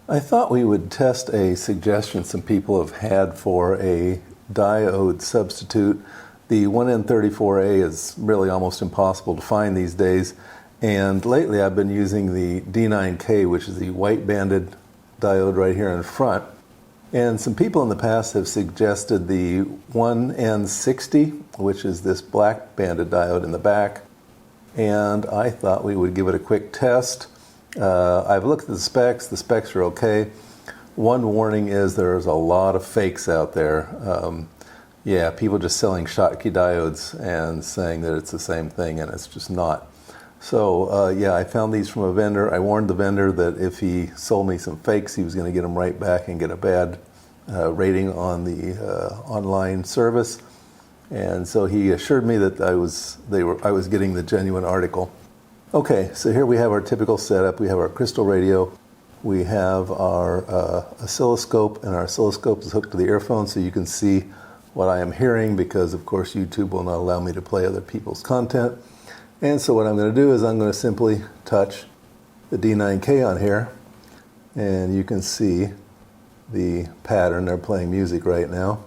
I thought we would test a suggestion some people have had for a diode substitute. The 1N34A is really almost impossible to find these days, and lately I've been using the D9K, which is the white banded diode right here in front. And some people in the past have suggested the 1N60, which is this black banded diode in the back, and I thought we would give it a quick test. I've looked at the specs are okay. One warning is there's a lot of fakes out there. Yeah, people just selling Schottky diodes and saying that it's the same thing, and it's just not. So yeah, I found these from a vendor. I warned the vendor that if he sold me some fakes, he was going to get them right back and get a bad rating on the online service. And so he assured me that I was getting the genuine article. Okay, so here we have our typical setup. We have our crystal radio, we have our oscilloscope, and our oscilloscope is hooked to the earphone so you can see what I am hearing, because of course YouTube will not allow me to play other people's content. And so what I'm going to do is I'm going to simply touch the D9K on here, and you can see the pattern. They're playing music right now.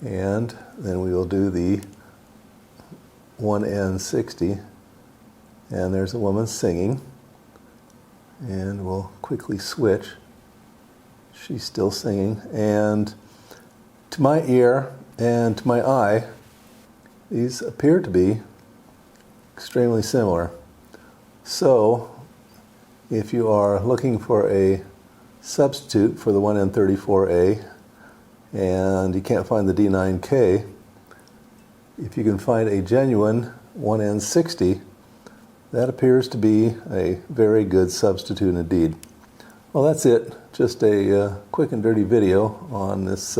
And then we will do the 1N60. And there's a woman singing, and we'll quickly switch. She's still singing, and to my ear and to my eye, these appear to be extremely similar. So if you are looking for a substitute for the 1N34A and you can't find the D9K, if you can find a genuine 1N60, that appears to be a very good substitute indeed. Well, that's it. Just a quick and dirty video on this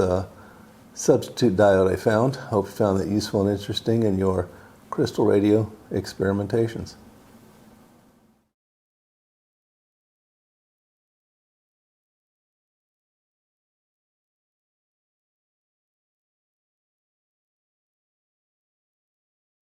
substitute diode I found. Hope you found that useful and interesting in your crystal radio experimentations.